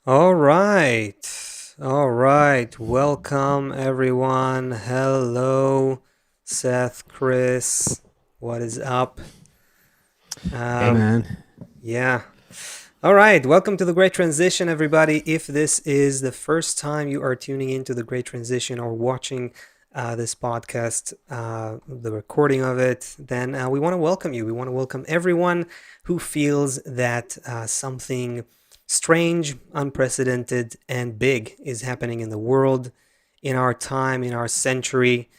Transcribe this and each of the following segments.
All right. All right. Welcome, everyone. Hello, Seth, Chris. What is up? Hey Um, man. yeah. All right. Welcome to the Great Transition, everybody. If this is the first time you are tuning into the Great Transition or watching this podcast, the recording of it, then we want to welcome you. We want to welcome everyone who feels that something strange, unprecedented, and big is happening in the world, in our time, in our century.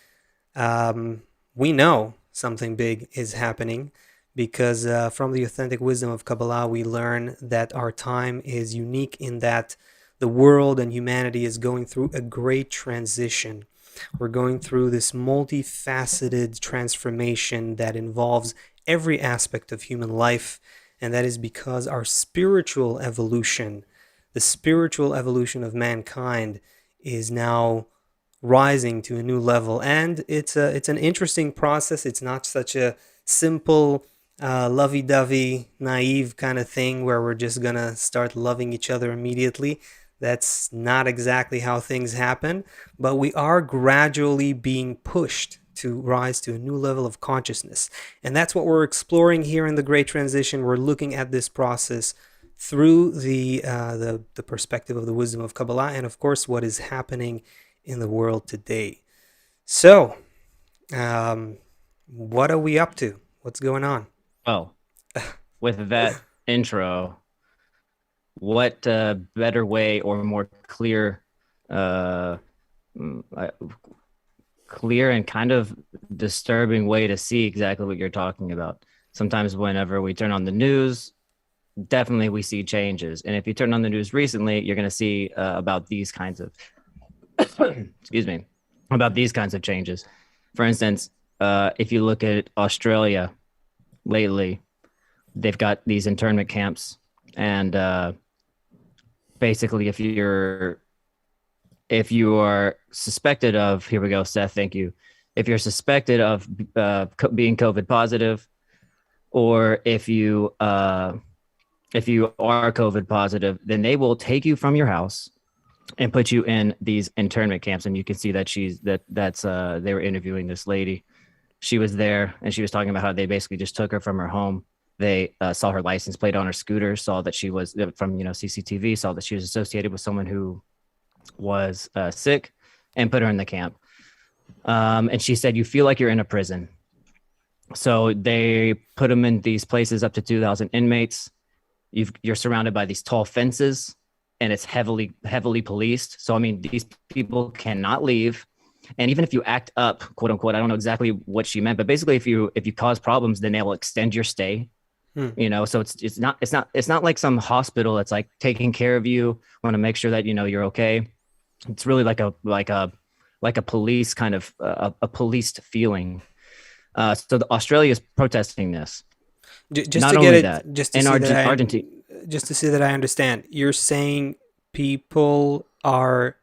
Um, we know something big is happening because from the authentic wisdom of Kabbalah, we learn that our time is unique in that the world and humanity is going through a great transition. We're going through this multifaceted transformation that involves every aspect of human life, and that is because our spiritual evolution, the spiritual evolution of mankind, is now rising to a new level, and it's an interesting process. It's not such a simple lovey-dovey naive kind of thing where we're just gonna start loving each other immediately. That's not exactly how things happen, but we are gradually being pushed to rise to a new level of consciousness, and that's what we're exploring here in the Great Transition. We're looking at this process through the perspective of the wisdom of Kabbalah, and of course what is happening in the world today. So, um, what are we up to? What's going on? Well, with that intro, what better way or more uh, mm, uh, clear and kind of disturbing way to see exactly what you're talking about? Sometimes, whenever we turn on the news, definitely we see changes. And if you turn on the news recently, you're going to see about these kinds of, excuse me, about these kinds of changes. For instance, if you look at Australia lately, they've got these internment camps, and basically, if you are suspected of, here we go, Seth, thank you. If you're suspected of being COVID positive, or if you are COVID positive, then they will take you from your house and put you in these internment camps. And you can see that that's they were interviewing this lady. She was there, and she was talking about how they basically just took her from her home. They saw her license plate on her scooter, saw that she was from CCTV, saw that she was associated with someone who was sick, and put her in the camp. And she said, "You feel like you're in a prison." So they put them in these places up to 2,000 inmates. You're surrounded by these tall fences, and it's heavily policed. So I mean, these people cannot leave. And even if you act up, quote unquote, I don't know exactly what she meant, but basically, if you cause problems, then they will extend your stay. Hmm. So it's not like some hospital that's like taking care of you, want to make sure that you're okay. It's really like a police kind of a policed feeling. So Australia is protesting this. Just Not to get only it, that, in Argentina, just to see that I understand, you're saying people are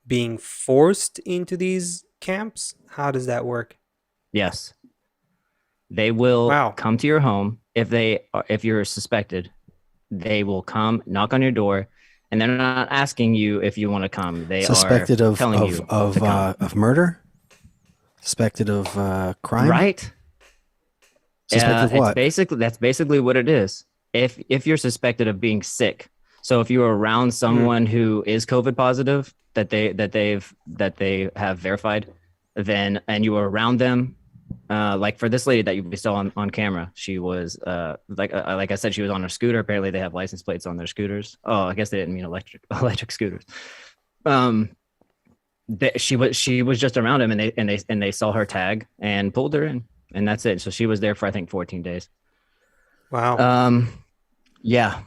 being forced into these camps? How does that work? yes, they will Wow. come to your home if you're suspected. They will come knock on your door, and they're not asking you if you want to come. They are Suspected of telling of you to of come. uh, of murder, suspected of crime, Right? suspected of It's what? basically that's basically what it is. If you're suspected of being sick, so if you're around Hmm. someone who is COVID positive that they have verified, then and you were around them, like for this lady that you saw on camera, she was like I said, she was on her scooter. Apparently, they have license plates on their scooters. Oh, I guess they didn't mean electric electric scooters. Um, she was just around him, and they saw her tag and pulled her in, and that's it. So she was there for I think 14 days. Wow. Um, yeah,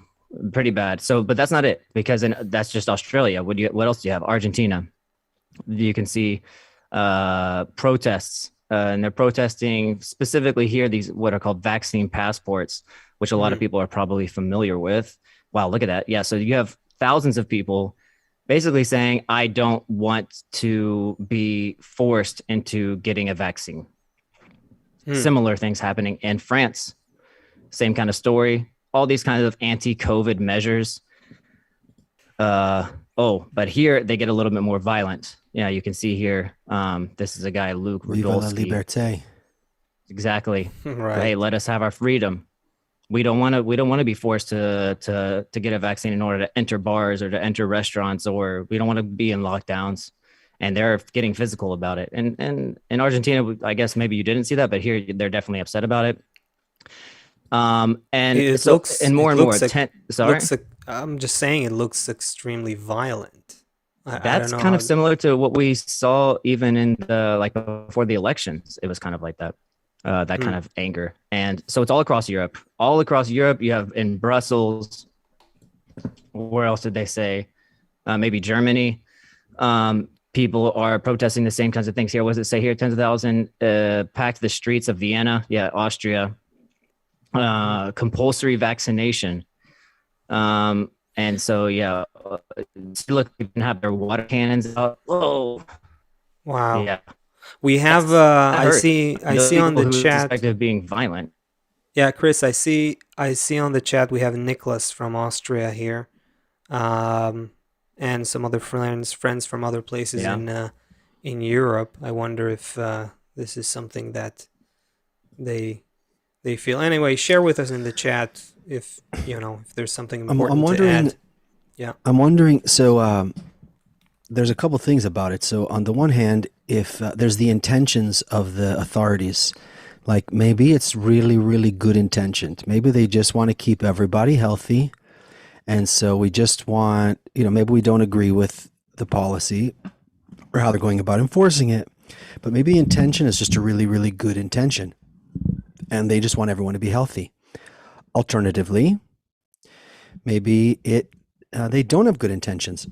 pretty bad. So, but that's not it because that's just Australia. What else do you have? Argentina. You can see protests, and they're protesting specifically here these what are called vaccine passports, which a lot of Hmm. people are probably familiar with. Wow, look at that. Yeah, so you have thousands of people basically saying, I don't want to be forced into getting a vaccine. Hmm. Similar things happening in France. Same kind of story. All these kinds of anti COVID measures. But here they get a little bit more violent. Yeah, you can see here. This is a guy, Luke Viva la Rudolsky. liberté. Exactly. Hey, Right. let us have our freedom. We don't want to be forced to get a vaccine in order to enter bars or to enter restaurants, or we don't want to be in lockdowns. And they're getting physical about it. And in Argentina, I guess maybe you didn't see that, but here they're definitely upset about it. And It so looks. and more It and more looks. sorry. I'm just saying, it looks extremely violent. I don't That's know kind of how. similar to what we saw even in the like before the elections. It was kind of like that, that Hmm. kind of anger. And so it's all across Europe. All across Europe, you have in Brussels. Where else did they say? Maybe Germany. People are protesting the same kinds of things here. What does it say here? 10,000 packed the streets of Vienna. Yeah, Austria. Hmm. Compulsory vaccination. And so yeah, look, you can have their water cannons out. Whoa, Wow. yeah, We have. that I hurt. see. I The see on people the who chat. suspected of being violent. Yeah, Chris. I see on the chat we have Nicholas from Austria here, um, and some other friends from other places Yeah, in Europe. I wonder if this is something that they they feel. Anyway, share with us in the chat if if there's something I'm important to wondering. add. Yeah. I'm wondering. So there's a couple things about it. So on the one hand, if there's the intentions of the authorities, like maybe it's really, really good intentioned. Maybe they just want to keep everybody healthy. And so we just want, maybe we don't agree with the policy or how they're going about enforcing it, but maybe the intention is just a really, really good intention. And they just want everyone to be healthy. Alternatively, maybe they don't have good intentions.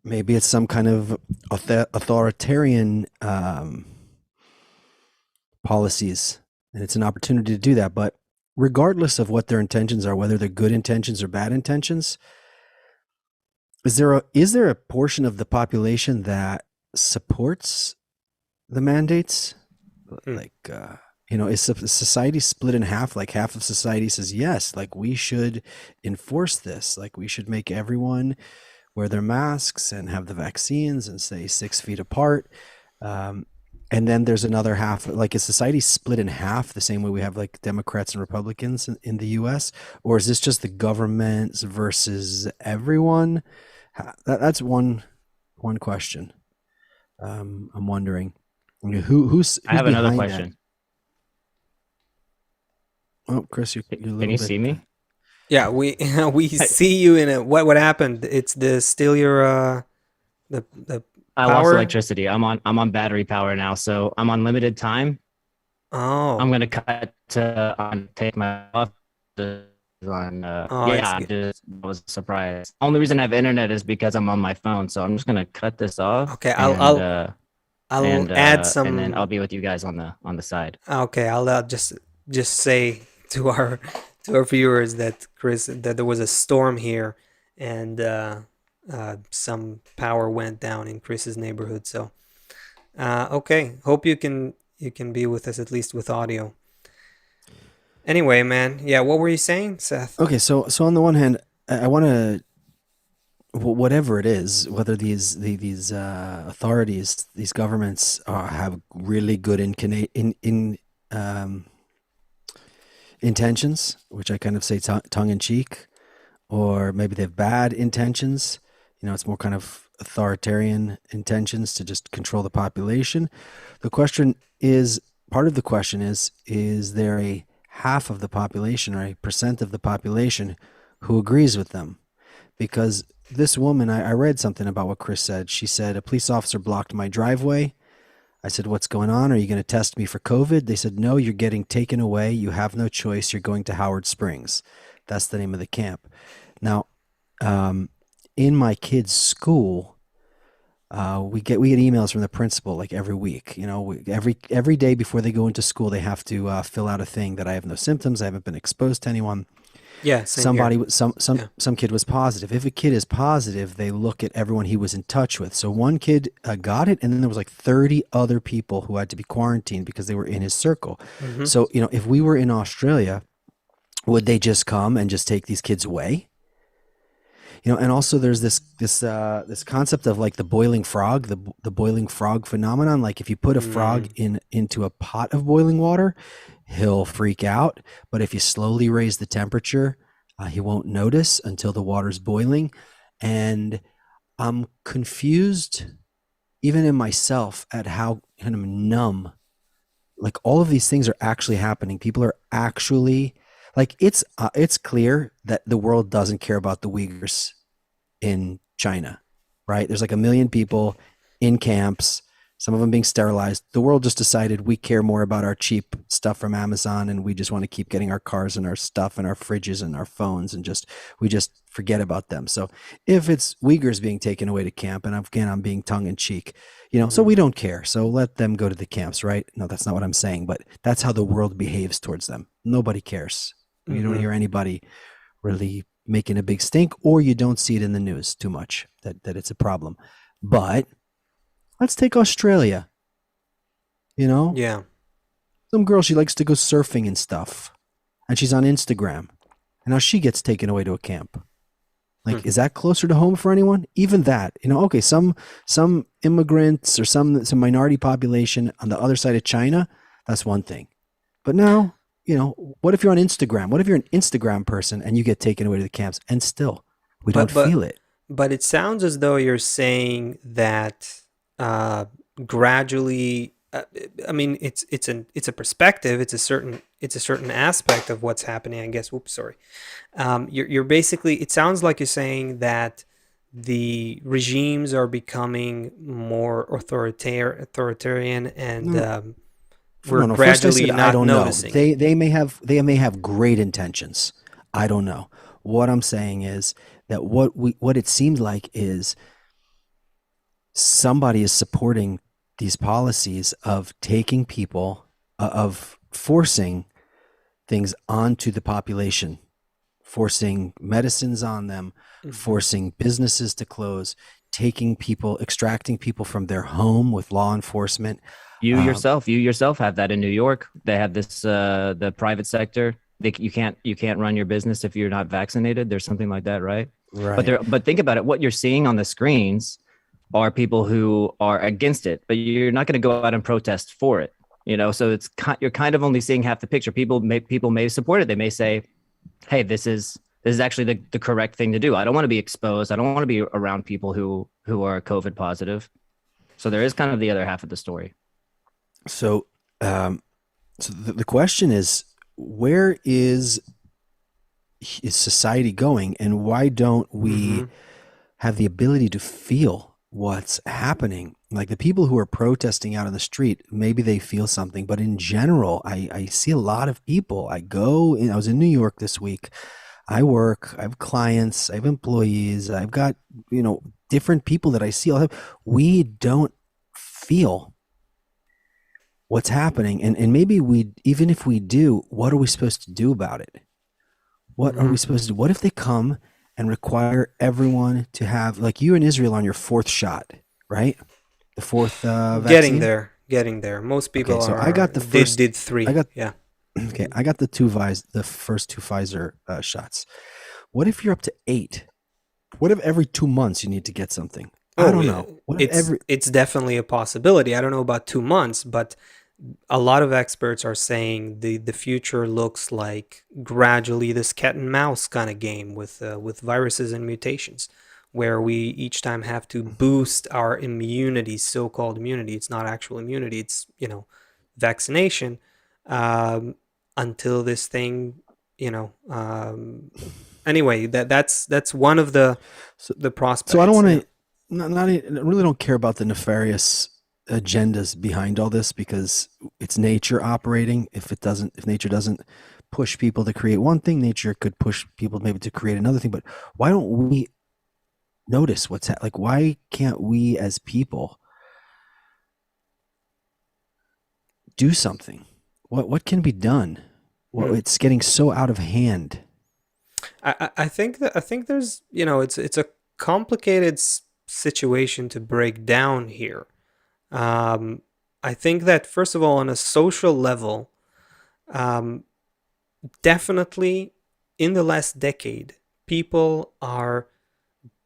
Maybe it's some kind of authoritarian policies, and it's an opportunity to do that. But regardless of what their intentions are, whether they're good intentions or bad intentions, is there a portion of the population that supports the mandates? Hmm. Like, is society split in half? Like half of society says yes, like we should enforce this, like we should make everyone wear their masks and have the vaccines and stay 6 feet apart. Um, and then there's another half, like is society split in half the same way we have like Democrats and Republicans in the US? Or is this just the governments versus everyone? That's one question. I'm wondering I who's have another behind that? question. Oh, Chris, you're a Can little you bit. see me? Yeah, we we see you in a what happened? It's the still your the I lost power? electricity. I'm on battery power now, so I'm on limited time. I'm Oh. gonna cut to take my off on Oh, yeah, I just was surprised. Only reason I have internet is because I'm on my phone, so I'm just gonna cut this off okay. I'll add and then I'll some. be with you guys on the side. Okay, I'll just say to our viewers that there was a storm here, and some power went down in Chris's neighborhood. So okay, hope you can be with us at least with audio. Anyway, man, yeah, what were you saying, Seth? Okay, so on the one hand, I want to, whatever it is, whether these authorities, these governments have really good um, intentions, which I kind of say tongue in cheek, or maybe they have bad intentions. It's more kind of authoritarian intentions to just control the population. The question is, part of the question is there a half of the population or a percent of the population who agrees with them? Because this woman, I read something about what Chris said. She said, a police officer blocked my driveway. I said, what's going on? Are you going to test me for COVID? They said, no, you're getting taken away. You have no choice. You're going to Howard Springs. That's the name of the camp. Now, in my kids' school, we get emails from the principal like every week. Every day before they go into school, they have to fill out a thing that I have no symptoms. I haven't been exposed to anyone. Yeah, same here. Some Yeah. some kid was positive. If a kid is positive, they look at everyone he was in touch with. So one kid got it, and then there was like 30 other people who had to be quarantined because they were in his circle. Mm-hmm. So if we were in Australia, would they just come and just take these kids away? And also there's this concept of like the boiling frog, the boiling frog phenomenon. Like if you put a frog Mm, into a pot of boiling water, he'll freak out. But if you slowly raise the temperature, he won't notice until the water's boiling. And I'm confused, even in myself, at how kind of numb, like all of these things are actually happening. People are actually like it's clear that the world doesn't care about the Uyghurs in China, right? There's like a million people in camps, some of them being sterilized. The world just decided we care more about our cheap stuff from Amazon, and we just want to keep getting our cars and our stuff and our fridges and our phones, and we just forget about them. So if it's Uyghurs being taken away to camp, and again, I'm being tongue in cheek, so mhm, we don't care. So let them go to the camps, right? No, that's not what I'm saying, but that's how the world behaves towards them. Nobody cares. You don't mhm. hear anybody really making a big stink, or you don't see it in the news too much that it's a problem. But let's take Australia. You know, Yeah. some girl, she likes to go surfing and stuff, and she's on Instagram, and now she gets taken away to a camp. Hmm. Like, is that closer to home for anyone? Even that, okay, some immigrants or some minority population on the other side of China, that's one thing. But now, what if you're on Instagram? What if you're an Instagram person and you get taken away to the camps and still we don't But but feel it? but it sounds as though you're saying that uh, gradually. I mean, it's a perspective. It's a certain aspect of what's happening. I guess. Whoops, sorry. You're basically. It sounds like you're saying that the regimes are becoming more authoritarian, and No, we're no, no. First, I said gradually I not don't know. noticing it. They may have great intentions. I don't know. What I'm saying is that what it seems like is somebody is supporting these policies of taking people, of forcing things onto the population, forcing medicines on them, Hmm. forcing businesses to close, taking people, extracting people from their home with law enforcement. Um, You yourself have that in New York. They have this the private sector. You can't run your business if you're not vaccinated. There's something like that, right? right. But think about it. What you're seeing on the screens are people who are against it, but you're not going to go out and protest for it. So you're kind of only seeing half the picture. People may support it. They may say, "Hey, this is actually the correct thing to do. I don't want to be exposed. I don't want to be around people who are COVID positive." So there is kind of the other half of the story. So, um, so the question is, where is society going, and why don't we Hmm. have the ability to feel what's happening? Like the people who are protesting out on the street, maybe they feel something, but in general, I see a lot of people. I was in New York this week. I work, I have clients, I have employees, I've got, different people that I see. We don't feel what's happening. And maybe even if we do, what are we supposed to do about it? What are we Hmm. supposed to do? What if they come and require everyone to have, like you in Israel, on your fourth shot, right? The fourth Getting vaccine. there, getting there. Most Okay, people so I are got the did first. did I three. got Yeah. okay. I got the first two Pfizer shots. What if you're up to 8? What if every 2 months you need to get something? I Oh, don't know. What if it's every it's definitely a possibility. I don't know about 2 months, but a lot of experts are saying the future looks like gradually this cat and mouse kind of game with viruses and mutations, where we each time have to boost our immunity, so-called immunity. It's not actual immunity. It's vaccination, um, until this thing, you know. Anyway, that's one of the so the so I don't prospects. want Yeah. to. I really don't care about the nefarious agendas behind all this, because it's nature operating. If nature doesn't push people to create one thing, nature could push people maybe to create another thing. But why don't we notice like? Why can't we as people do something? What can be done? Well, Hmm. it's getting so out of hand. I think there's it's a complicated situation to break down here. Um, I think that first of all, on a social level, um, definitely in the last decade, people are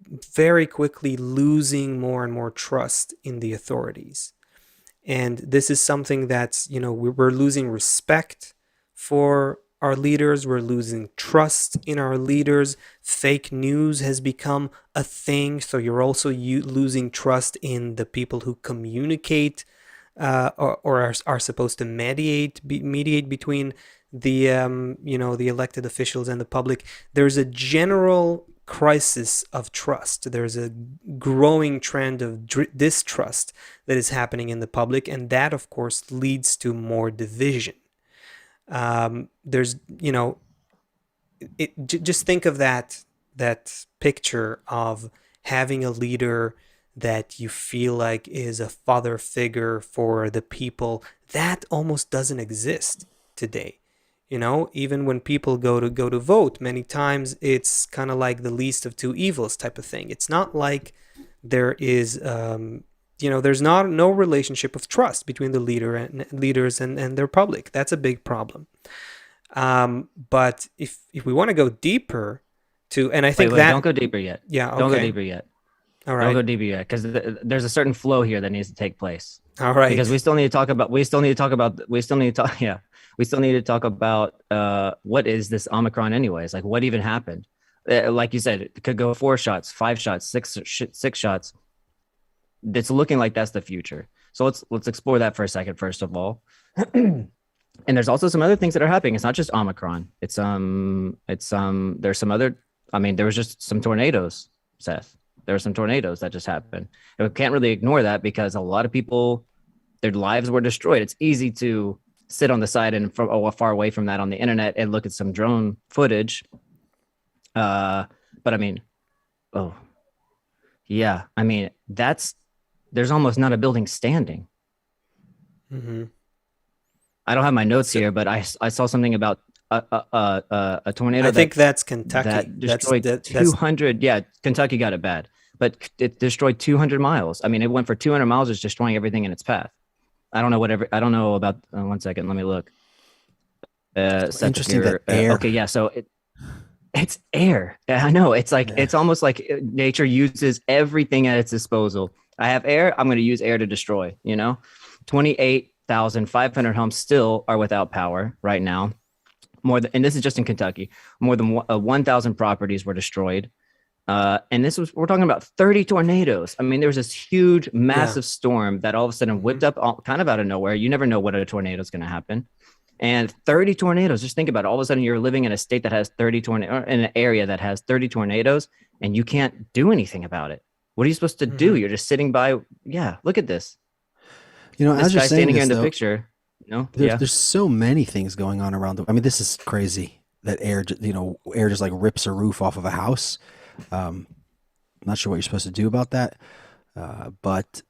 very quickly losing more and more trust in the authorities. And this is something that's, we're losing respect for our leaders. We're losing trust in our leaders. Fake news has become a thing. So you're also losing trust in the people who communicate or are supposed to mediate between the elected officials and the public. There's a general crisis of trust. There's a growing trend of distrust that is happening in the public, and that, of course, leads to more division. There's, just think of that picture of having a leader that you feel like is a father figure for the people. That almost doesn't exist today. Even when people go to vote, many times it's kind of like the least of two evils type of thing. It's not like there is there's no relationship of trust between the leaders and their public. That's a big problem. But if we want to go deeper and I think wait, don't go deeper yet. Yeah, okay. Don't go deeper yet. All right. Don't go deeper yet, because there's a certain flow here that needs to take place. All right. Because we still need to talk about what is this Omicron anyways? Like, what even happened? Like you said, it could go 4 shots, 5 shots, 6 shots. It's looking like that's the future. So let's explore that for a second, first of all. And there's also some other things that are happening. It's not just Omicron. There's some other. I mean, there was just some tornadoes, Seth. There were some tornadoes that just happened. And we can't really ignore that because a lot of people, their lives were destroyed. It's easy to sit on the side and far away from that on the internet and look at some drone footage. But I mean, there's almost not a building standing. Mm-hmm. I don't have my notes here, but I saw something about a tornado. I think that's Kentucky. That destroyed 200. Yeah, Kentucky got it bad, but it destroyed 200 miles. I mean, it went for 200 miles, just destroying everything in its path. I don't know about. 1 second, let me look. Interesting that air. Okay, yeah. So it's air. I know. It's like It's almost like nature uses everything at its disposal. I have air. I'm going to use air to destroy. 28,500 homes still are without power right now. And this is just in Kentucky. More than 1,000 properties were destroyed. And we're talking about 30 tornadoes. I mean, there was this huge, massive storm that all of a sudden whipped up kind of out of nowhere. You never know what a tornado is going to happen. And 30 tornadoes, just think about it. All of a sudden you're living in a state that has 30 tornadoes, in an area that has 30 tornadoes, and you can't do anything about it. What are you supposed to do? You're just sitting by. Yeah, look at this. As you're standing here in the picture. There's so many things going on around I mean, this is crazy that air just like rips a roof off of a house. Not sure what you're supposed to do about that. But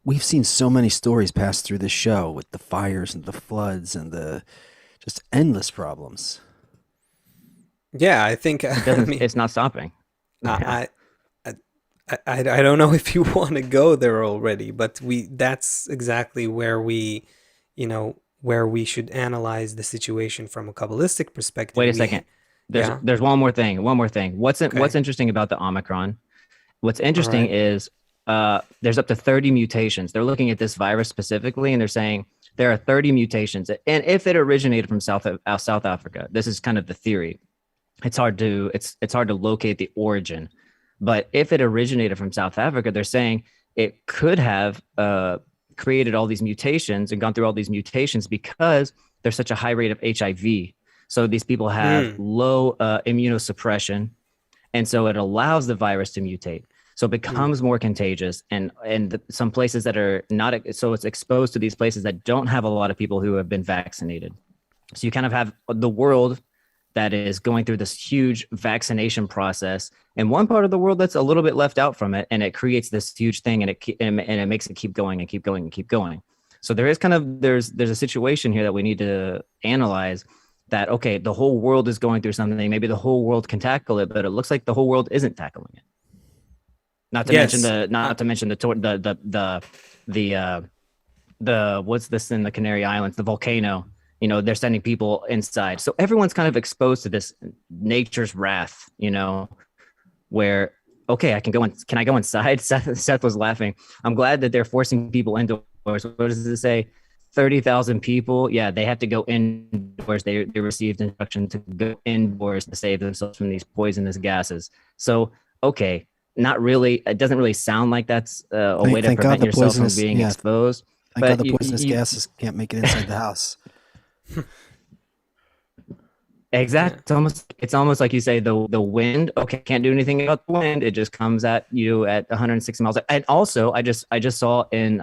we've seen so many stories pass through this show with the fires and the floods and the just endless problems. Yeah, I think it's not stopping. I don't know if you want to go there already, but that's exactly where we should analyze the situation from a Kabbalistic perspective. Wait a second. There's one more thing. What's interesting about the Omicron? What's interesting is there's up to 30 mutations. They're looking at this virus specifically, and they're saying there are 30 mutations. And if it originated from South Africa, this is kind of the theory. It's hard to locate the origin. But if it originated from South Africa, they're saying it could have created all these mutations and gone through all these mutations because there's such a high rate of HIV. So these people have low immunosuppression, and so it allows the virus to mutate. So it becomes more contagious, and some places that are not, so it's exposed to these places that don't have a lot of people who have been vaccinated. So you kind of have the world that is going through this huge vaccination process, and one part of the world that's a little bit left out from it, and it creates this huge thing, and it makes it keep going and keep going and keep going. So there's a situation here that we need to analyze. That okay, the whole world is going through something. Maybe the whole world can tackle it, but it looks like the whole world isn't tackling it. Not to mention the what's this in the Canary Islands, the volcano. They're sending people inside. So everyone's kind of exposed to this nature's wrath, where, okay, I can go in. Can I go inside? Seth was laughing. I'm glad that they're forcing people indoors. What does it say? 30,000 people. Yeah, they have to go indoors. They received instruction to go indoors to save themselves from these poisonous gases. So, okay, not really. It doesn't really sound like that's a way to Thank God prevent the yourself from poisonous, being yeah, exposed. thank God But the poisonous gases can't make it inside the house. Yeah. exactly. It's almost like you say the wind. Okay, can't do anything about the wind. It just comes at you at 160 miles. And also, I just saw in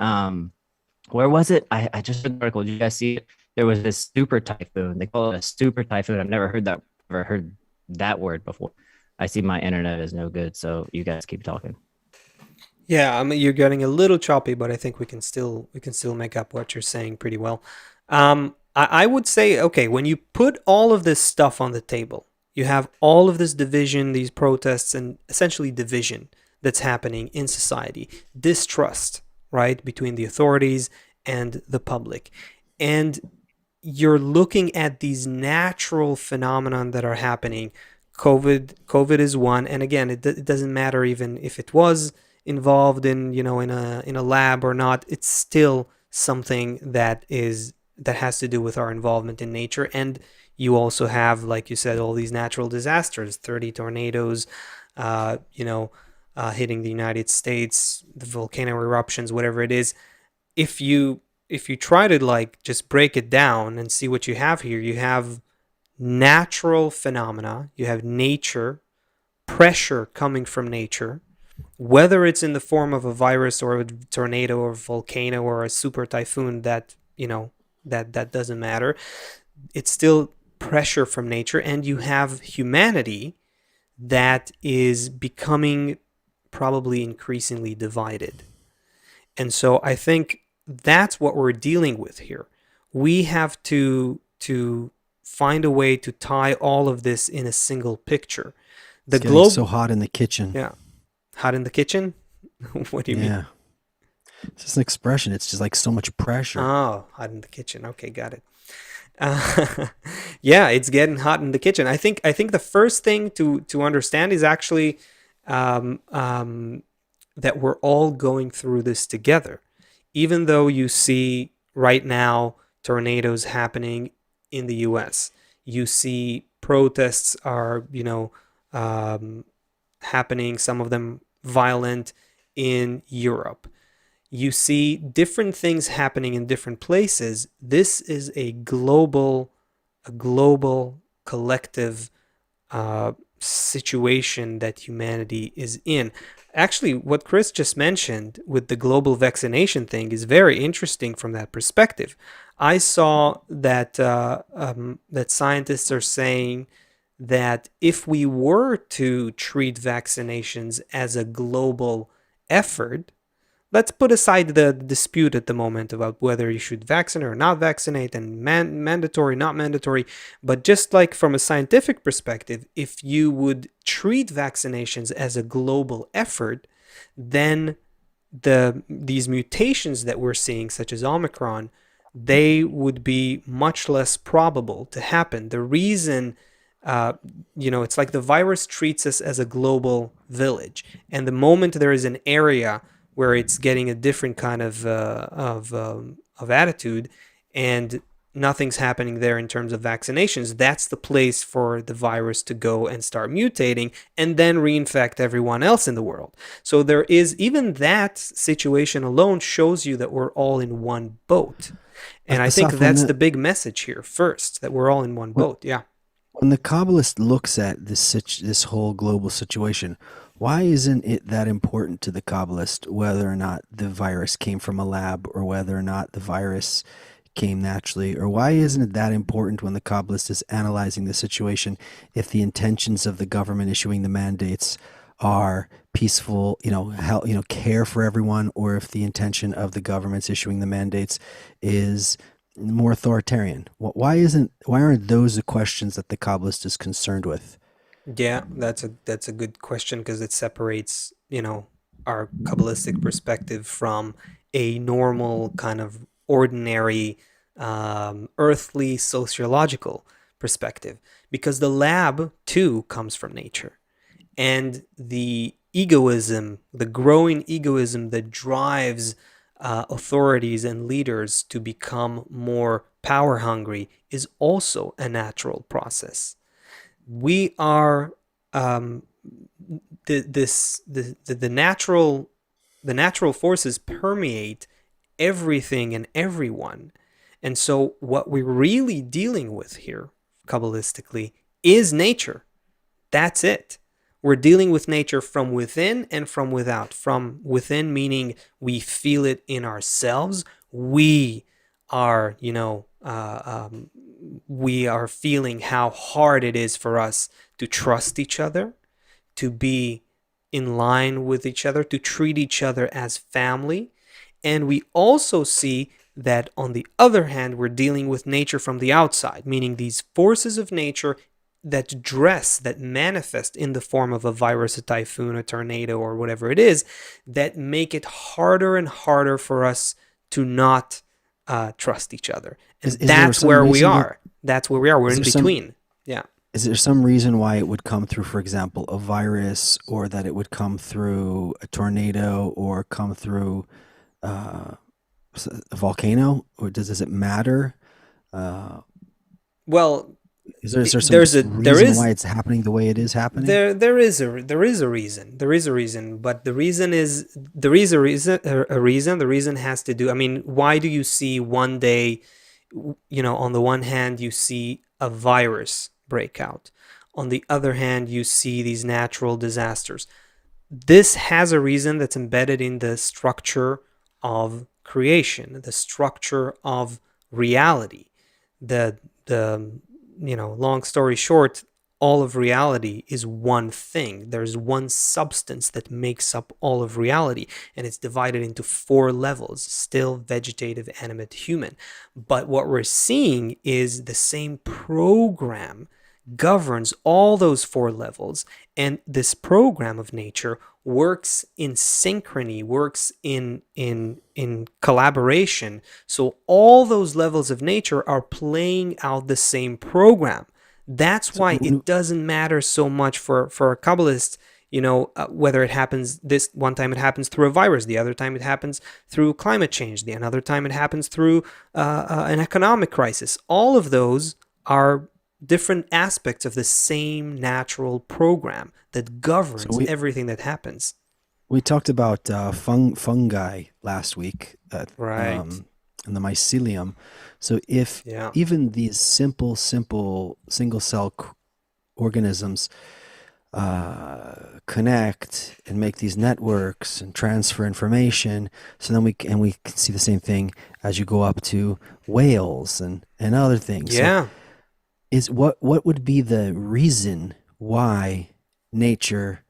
where was it? I just read the article. Did you guys see it? There was this super typhoon. They call it a super typhoon. I've never heard that word before. I see my internet is no good, so you guys keep talking. Yeah, I mean you're getting a little choppy, but I think we can still make up what you're saying pretty well. I would say, okay, when you put all of this stuff on the table, you have all of this division, these protests, and essentially division that's happening in society, distrust, right, between the authorities and the public, and you're looking at these natural phenomenon that are happening. COVID is one, and again, it doesn't matter even if it was involved in in a lab or not. It's still something that has to do with our involvement in nature. And you also have, like you said, all these natural disasters, 30 tornadoes, uh, you know, hitting the United States, the volcano eruptions, whatever it is. If you try to like just break it down and see what you have here, you have natural phenomena, you have nature, pressure coming from nature, whether it's in the form of a virus or a tornado or a volcano or a super typhoon, that doesn't matter. It's still pressure from nature. And you have humanity that is becoming probably increasingly divided. And so I think that's what we're dealing with here. We have to find a way to tie all of this in a single picture. The It's getting so globe, hot in the kitchen. yeah, hot in the kitchen. What do you mean? Yeah. It's just an expression. It's just like so much pressure. Oh, hot in the kitchen. Okay, got it. Uh, yeah, it's getting hot in the kitchen. I think the first thing to understand is actually um, um, that we're all going through this together. Even though you see right now tornadoes happening in the U.S., you see protests are happening. Some of them violent in Europe. You see different things happening in different places. This is a global collective situation that humanity is in. Actually, what Chris just mentioned with the global vaccination thing is very interesting from that perspective. I saw that scientists are saying that if we were to treat vaccinations as a global effort, let's put aside the dispute at the moment about whether you should vaccinate or not vaccinate and mandatory, not mandatory. But just like from a scientific perspective, if you would treat vaccinations as a global effort, then these mutations that we're seeing, such as Omicron, they would be much less probable to happen. The reason, uh, it's like the virus treats us as a global village, and the moment there is an area where it's getting a different kind of attitude, and nothing's happening there in terms of vaccinations, that's the place for the virus to go and start mutating and then reinfect everyone else in the world. So there is, even that situation alone shows you that we're all in one boat. And I think Asaf, when that's the the big message here first, that we're all in one boat. Yeah. when the Kabbalist looks at this whole global situation, why isn't it that important to the Kabbalist whether or not the virus came from a lab or whether or not the virus came naturally? Or why isn't it that important when the Kabbalist is analyzing the situation if the intentions of the government issuing the mandates are peaceful, care for everyone, or if the intention of the governments issuing the mandates is more authoritarian? Why aren't those the questions that the Kabbalist is concerned with? Yeah, that's a good question because it separates, our Kabbalistic perspective from a normal kind of ordinary earthly sociological perspective. Because the lab too comes from nature, and the egoism, the growing egoism that drives authorities and leaders to become more power hungry is also a natural process. We are the natural forces permeate everything and everyone. And so what we're really dealing with here, Kabbalistically, is nature. That's it. We're dealing with nature from within and from without. From within, meaning we feel it in ourselves. We are, we are feeling how hard it is for us to trust each other, to be in line with each other, to treat each other as family. And we also see that on the other hand, we're dealing with nature from the outside, meaning these forces of nature that manifest in the form of a virus, a typhoon, a tornado, or whatever it is, that make it harder and harder for us to not trust each other. And that's where we are. That's where we are. We're in between. Yeah. Is there some reason why it would come through, for example, a virus, or that it would come through a tornado, or come through a volcano? Or does it matter? Well, is there some reason why it's happening the way it is happening? There is a reason. There is a reason, but the reason has to do. I mean, why do you see one day, on the one hand you see a virus break out, on the other hand you see these natural disasters? This has a reason that's embedded in the structure of creation, the structure of reality. The long story short, all of reality is one thing. There's one substance that makes up all of reality, and it's divided into 4 levels: still, vegetative, animate, human. But what we're seeing is the same program governs all those 4 levels, and this program of nature works in synchrony, works in collaboration. So all those levels of nature are playing out the same program. That's why it doesn't matter so much for a Kabbalist, whether it happens this one time, it happens through a virus, the other time it happens through climate change, the another time it happens through an economic crisis. All of those are different aspects of the same natural program that governs everything that happens. We talked about fungi last week, right, in the mycelium. So if even these simple single cell organisms connect and make these networks and transfer information, so then we can see the same thing as you go up to whales and other things. Yeah. So is what would be the reason why nature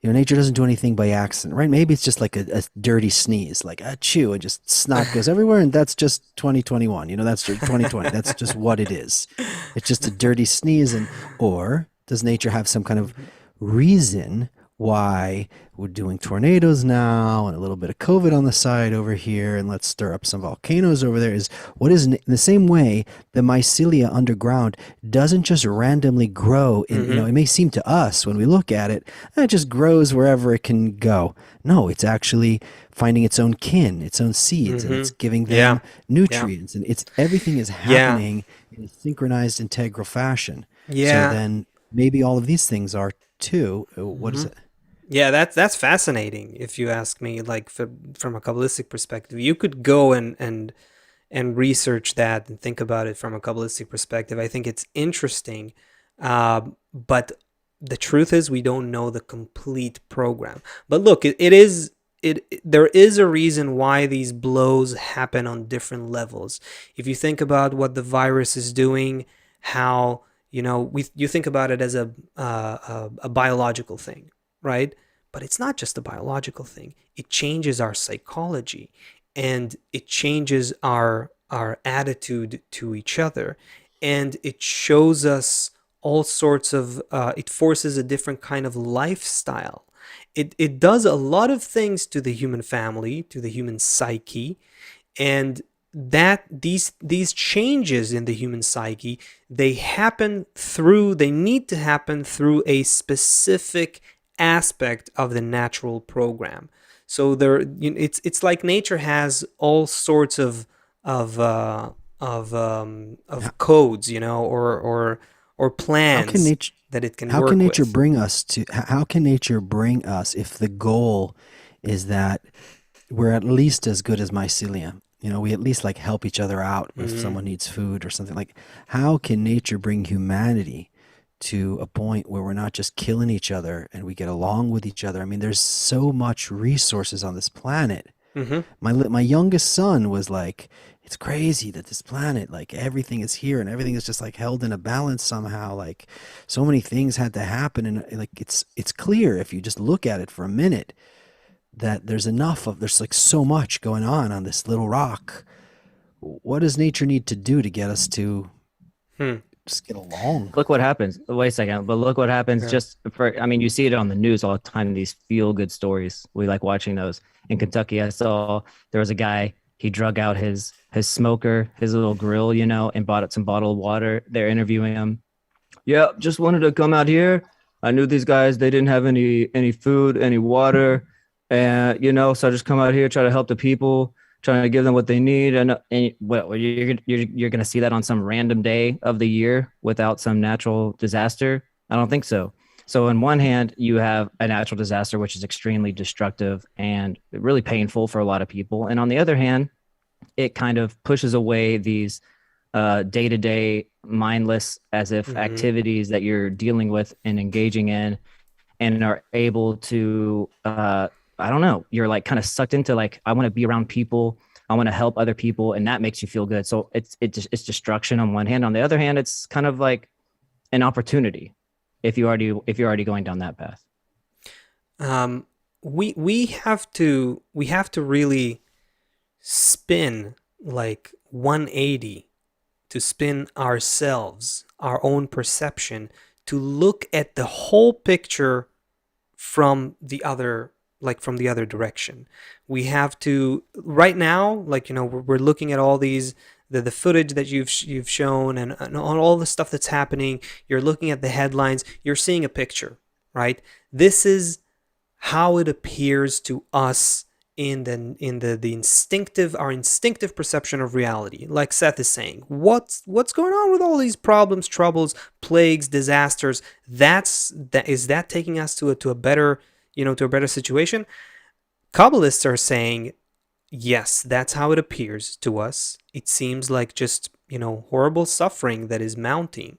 doesn't do anything by accident, right? Maybe it's just like a dirty sneeze, like achoo, and just snot goes everywhere, and that's just 2021. That's 2020. That's just what it is. It's just a dirty sneeze, or does nature have some kind of reason why we're doing tornadoes now and a little bit of COVID on the side over here, and let's stir up some volcanoes over there? In the same way the mycelia underground doesn't just randomly grow in, it may seem to us when we look at it, it just grows wherever it can go. No, it's actually finding its own kin, its own seeds, and it's giving them nutrients, and everything is happening in a synchronized, integral fashion. So then maybe all of these things are too. What is it? Yeah, that's fascinating. If you ask me, like from a Kabbalistic perspective, you could go and research that and think about it from a Kabbalistic perspective. I think it's interesting, but the truth is we don't know the complete program. But look, there is a reason why these blows happen on different levels. If you think about what the virus is doing, how you think about it as a biological thing, right? But it's not just a biological thing. It changes our psychology, and it changes our attitude to each other, and it shows us all sorts of. It forces a different kind of lifestyle. It does a lot of things to the human family, to the human psyche, and that these changes in the human psyche, they need to happen through a specific aspect of the natural program. So it's like nature has all sorts of How, codes, you know, or how can plans nature that it can how can work nature with. bring us to how can nature bring us if the goal is that we're at least as good as mycelium? You know, we at least like help each other out if Hmm. someone needs food or something. Like, how can nature bring humanity to a point where we're not just killing each other and we get along with each other? I mean, there's so much resources on this planet. Hmm. My youngest son was like, it's crazy that this planet, like everything is here and everything is just like held in a balance somehow. Like so many things had to happen, and like it's clear if you just look at it for a minute that there's like so much going on this little rock. What does nature need to do to get us to Hmm. just get along? Look what happens. Wait a second, but look what happens. Yeah. Just for, I mean, you see it on the news all the time. These feel good stories. We like watching those. In Kentucky, I saw there was a guy. He drug out his smoker, his little grill, you know, and bought it some bottled water. They're interviewing him. Yeah, just wanted to come out here. I knew these guys. They didn't have any food, any water, and you know, so I just come out here, try to help the people, trying to give them what they need. And well, you're gonna see that on some random day of the year without some natural disaster? I don't think so. So, on one hand, you have a natural disaster which is extremely destructive and really painful for a lot of people, and on the other hand, it kind of pushes away these day-to-day mindless as if Hmm. activities that you're dealing with and engaging in and are able to I don't know, you're like kind of sucked into like, I want to be around people, I want to help other people, and that makes you feel good. So it's destruction on one hand. On the other hand, it's kind of like an opportunity if you're already going down that path. Um, we have to really spin like 180 to spin ourselves, our own perception, to look at the whole picture from the other, like from the other direction. We have to right now, like, you know, we're looking at all these, the footage that you've shown, and on all the stuff that's happening. You're looking at the headlines, you're seeing a picture, right? This is how it appears to us in the instinctive, our instinctive perception of reality. Like Seth is saying, what's going on with all these problems, troubles, plagues, disasters? Is that taking us to a better, you know, to a better situation? Kabbalists are saying, yes, that's how it appears to us. It seems like just, you know, horrible suffering that is mounting.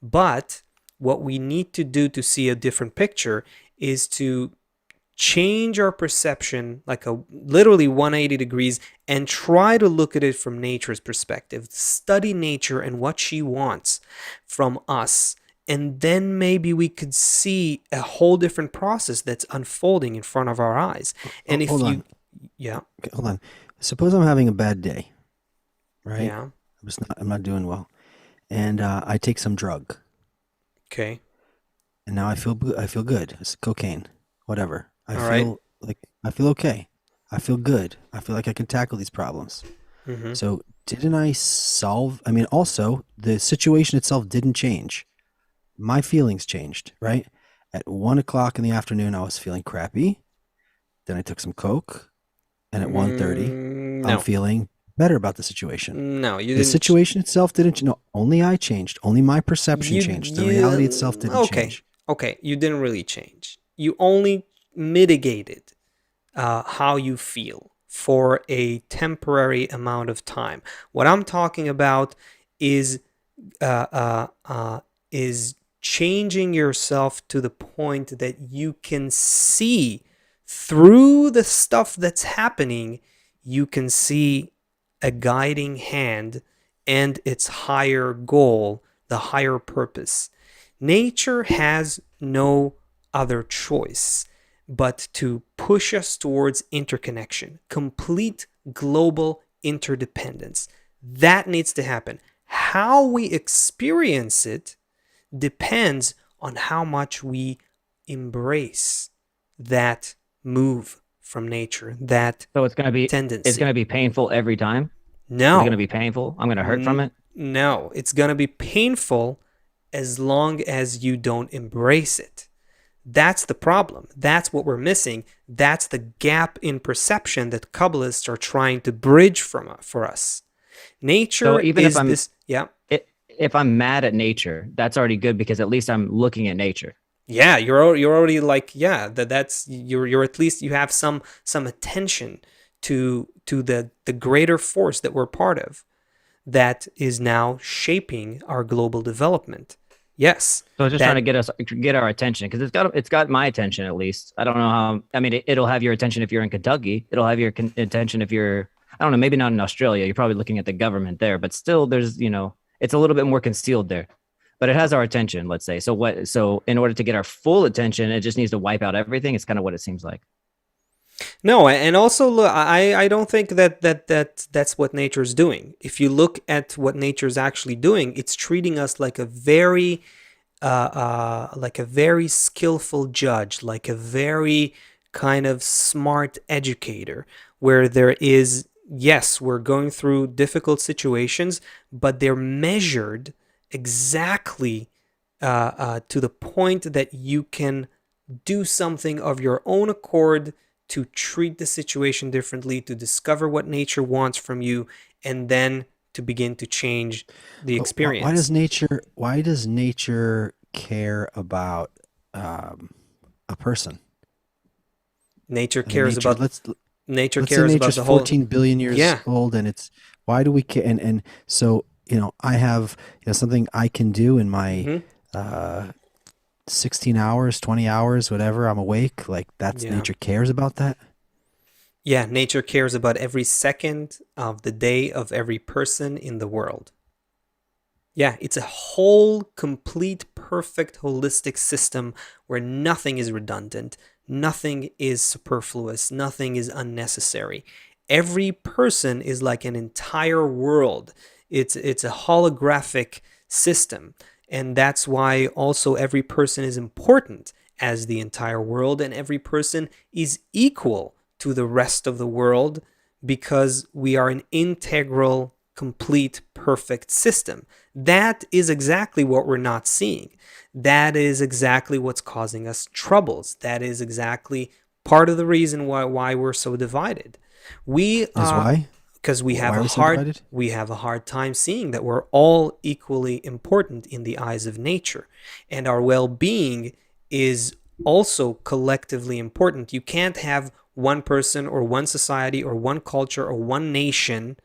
But what we need to do to see a different picture is to change our perception like a literally 180 degrees, and try to look at it from nature's perspective. Study nature and what she wants from us. And then maybe we could see a whole different process that's unfolding in front of our eyes. And if Hold you, on. yeah, Okay, hold on. Suppose I'm having a bad day, right? yeah, I'm not doing well, and I take some drug, okay, and now I feel good. It's cocaine, whatever. all right, I feel okay. I feel good. I feel like I can tackle these problems. mm-hmm, So didn't I solve? I mean, also the situation itself didn't change. My feelings changed, right? At 1 o'clock in the afternoon, I was feeling crappy. Then I took some coke, and at 1:30, I'm no, feeling better about the situation. no, you The didn't. situation itself didn't. No, only I changed. Only my perception changed. The reality itself You didn't okay, change. okay, you didn't really change. You only mitigated how you feel for a temporary amount of time. What I'm talking about is uh, uh, uh, is changing yourself to the point that you can see through the stuff that's happening. You can see a guiding hand and its higher goal, the higher purpose. Nature has no other choice but to push us towards interconnection, complete global interdependence. That needs to happen. How we experience it depends on how much we embrace that move from nature, that So it's tendency. gonna be painful every time. It's gonna No, be painful. I'm gonna hurt from it. no, it's going to be painful as long as you don't embrace it. That's the problem. That's what we're missing. That's the gap in perception that Kabbalists are trying to bridge for us. So Nature even is this, yeah. if I'm mad at nature, that's already good because at least I'm looking at nature. Yeah, you're already like, yeah, that's you're at least you have some attention to the greater force that we're part of that is now shaping our global development. Yes, So it's just trying that to get our attention because it's got my attention at least. I don't know how. I mean, it'll have your attention if you're in Kentucky. It'll have your attention if you're, I don't know, maybe not in Australia. You're probably looking at the government there, but still, there's it's a little bit more concealed there. But it has our attention, let's say. So what? So in order to get our full attention, it just needs to wipe out everything. It's kind of what it seems like. no, and also look, I don't think that's what nature's doing. If you look at what nature's actually doing, it's treating us like a very skillful judge, like a very kind of smart educator, where there is, yes, we're going through difficult situations, but they're measured exactly to the point that you can do something of your own accord to treat the situation differently, to discover what nature wants from you, and then to begin to change the But why does experience. nature care about a person? Nature I mean, cares about nature let's say cares about nature's the whole. 14 billion years Yeah, old, and it's why do we care? And so I have something I can do in my hmm, uh, 16 hours, 20 hours, whatever I'm awake. Like that's yeah, nature cares about that. yeah. Nature cares about every second of the day of every person in the world. Yeah, it's a whole, complete, perfect, holistic system where nothing is redundant, nothing is superfluous, nothing is unnecessary. Every person is like an entire world. It's a holographic system, and that's why also every person is important as the entire world, and every person is equal to the rest of the world because we are an integral, complete, perfect system. That is exactly what we're not seeing. That is exactly what's causing us troubles. That is exactly part of the reason why we're so divided. We Is why? because Why are we so divided? we have a hard time seeing that we're all equally important in the eyes of nature, and our well-being is also collectively important. You can't have one person or one society or one culture or one nation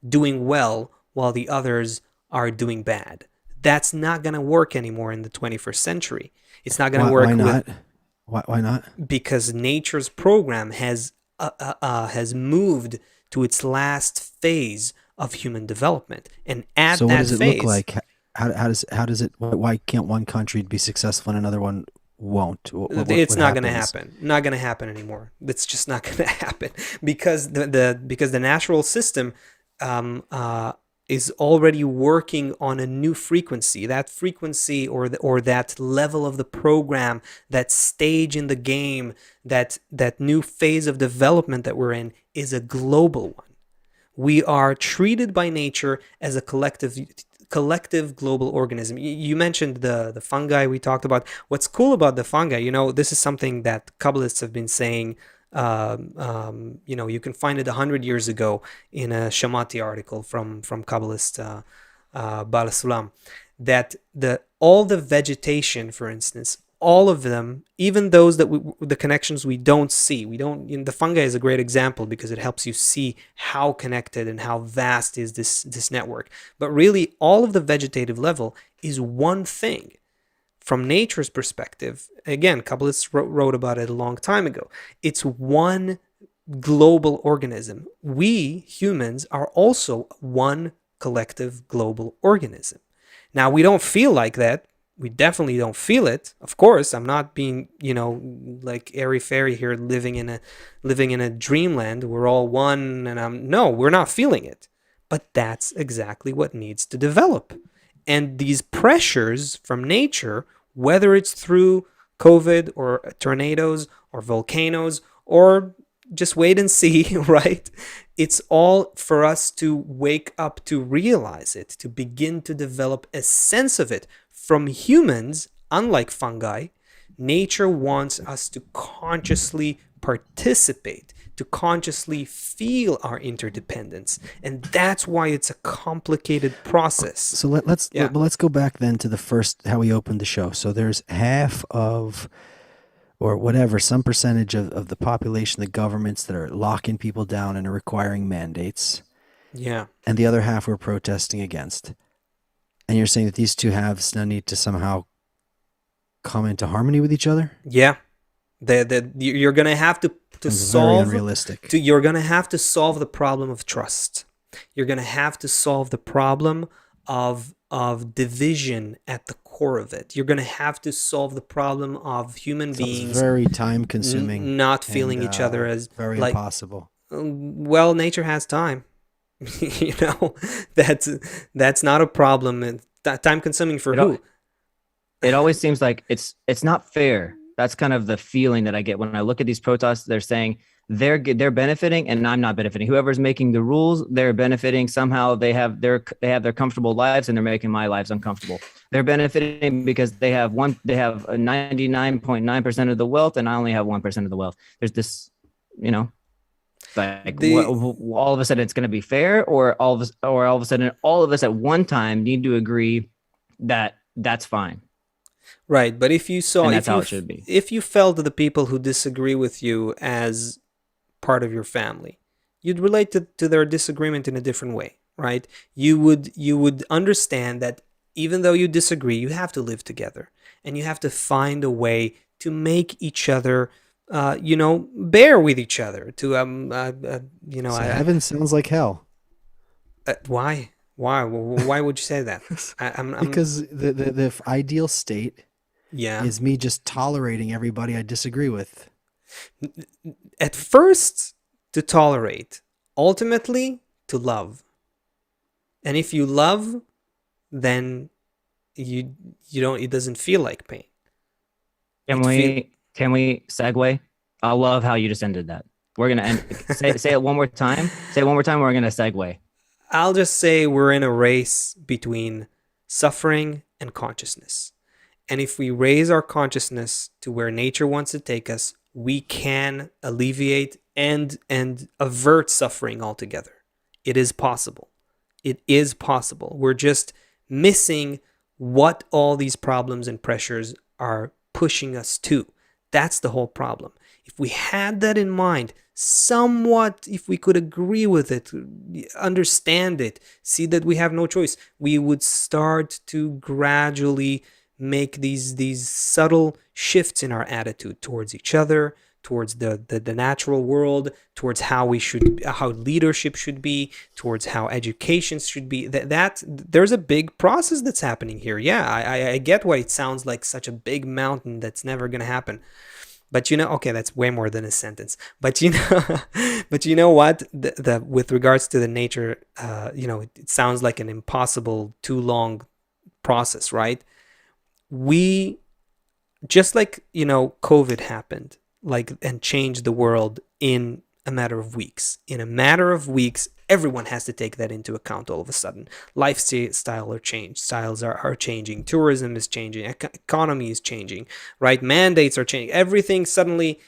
doing well while the others are doing bad. That's not going to work anymore in the 21st century. It's not going to Why work with not? Why not? because nature's program has moved to its last phase of human development, and at So what that does it look phase, like? How does it? Why can't one country be successful and another one won't? it's What not going to happens? happen. Not going to happen anymore. It's just not going to happen because the natural system um, uh, is already working on a new frequency. That frequency or that level of the program, that stage in the game, that new phase of development that we're in is a global one. We are treated by nature as a collective global organism. You mentioned the fungi we talked about. What's cool about the fungi, this is something that Kabbalists have been saying. You can find it 100 years ago in a Shamati article from Kabbalist Bala Sulam, that all the vegetation, for instance, all of them, even those the connections we don't see, we don't. The fungi is a great example because it helps you see how connected and how vast is this network. But really, all of the vegetative level is one thing. From nature's perspective, again, Kabbalists wrote about it a long time ago. It's one global organism. We humans are also one collective global organism. Now, we don't feel like that. We definitely don't feel it. Of course, I'm not being, like airy fairy here, living in a dreamland. We're all one, and no, we're not feeling it. But that's exactly what needs to develop. And these pressures from nature, whether it's through COVID or tornadoes or volcanoes or just wait and see, right? It's all for us to wake up to realize it, to begin to develop a sense of it from humans, unlike fungi, Nature wants us to consciously participate, to consciously feel our interdependence. And that's why it's a complicated process. So let's go back then to the first, how we opened the show. So there's half of, or whatever, some percentage of the population, the governments that are locking people down and are requiring mandates. Yeah. And the other half we're protesting against. And you're saying that these two halves now need to somehow come into harmony with each other? Yeah. You're going to have to Sounds very solve unrealistic. you're going to have to solve the problem of trust. You're going to have to solve the problem of division at the core of it. You're going to have to solve the problem of human Sounds beings very time consuming. not feeling each other as very like, impossible. well, nature has time. You know, that's not a problem. And time consuming for who? It always seems like it's not fair. That's kind of the feeling that I get when I look at these protests. They're saying they're benefiting and I'm not benefiting. Whoever's making the rules, they're benefiting somehow. They have their comfortable lives and they're making my lives uncomfortable. They're benefiting because they have 99.9% of the wealth and I only have 1% of the wealth. There's this, like all of a sudden it's going to be fair, or all of a sudden all of us at one time need to agree that that's fine. Right, but if you saw, and that's how it should be. If you felt the people who disagree with you as part of your family, you'd relate to their disagreement in a different way, right? You would understand that even though you disagree, you have to live together, and you have to find a way to make each other, bear with each other. To So heaven sounds like hell. Why? Why would you say that? Because the ideal state is me just tolerating everybody I disagree with. At first, to tolerate. Ultimately, to love. And if you love, then you don't. It doesn't feel like pain. Can we segue? I love how you just ended that. We're gonna end. Say it one more time. Say it one more time. We're gonna segue. I'll just say we're in a race between suffering and consciousness. And if we raise our consciousness to where nature wants to take us, we can alleviate and avert suffering altogether. It is possible. It is possible. We're just missing what all these problems and pressures are pushing us to. That's the whole problem. If we had that in mind, somewhat, if we could agree with it, understand it, see that we have no choice, we would start to gradually make these subtle shifts in our attitude towards each other, towards the natural world, towards how leadership should be, towards how education should be. That there's a big process that's happening here. Yeah, I get why it sounds like such a big mountain that's never gonna happen. But okay, that's way more than a sentence. But but you know what? With regards to the nature, it sounds like an impossible, too long process, right? We just like COVID happened, and changed the world in a matter of weeks. In a matter of weeks, everyone has to take that into account. All of a sudden, lifestyle are changed, styles are changing, tourism is changing, economy is changing, right? Mandates are changing. Everything suddenly,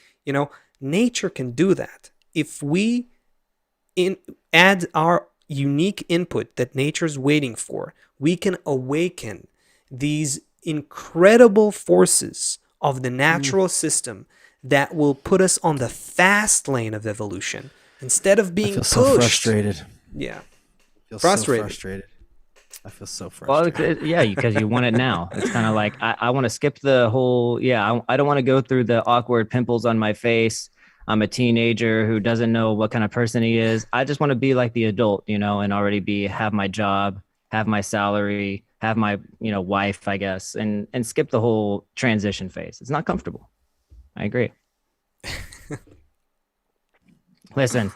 nature can do that if we add our unique input that nature's waiting for. We can awaken these incredible forces of the natural system that will put us on the fast lane of evolution instead of being pushed. So frustrated. Yeah. Frustrated. I feel so frustrated. Well, yeah, because you want it now. It's kind of like I want to skip the whole. Yeah, I don't want to go through the awkward pimples on my face. I'm a teenager who doesn't know what kind of person he is. I just want to be like the adult, and already have my job, have my salary, have my wife, I guess, and skip the whole transition phase. It's not comfortable. I agree. Listen,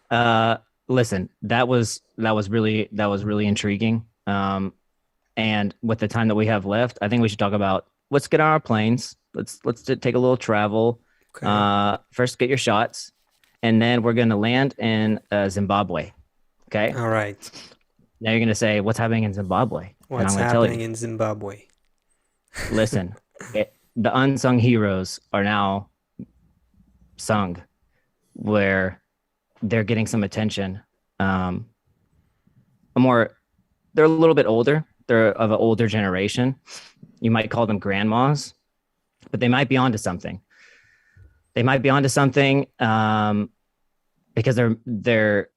that was really intriguing. And with the time that we have left, I think we should talk about, let's get on our planes. Let's take a little travel. Okay. First get your shots, and then we're going to land in Zimbabwe. Okay. All right. Now you're going to say, what's happening in Zimbabwe? What's happening in Zimbabwe? Listen, the unsung heroes are now sung, where they're getting some attention. Um, a more, they're a little bit older. They're of an older generation. You might call them grandmas, but they might be onto something. They might be onto something because they're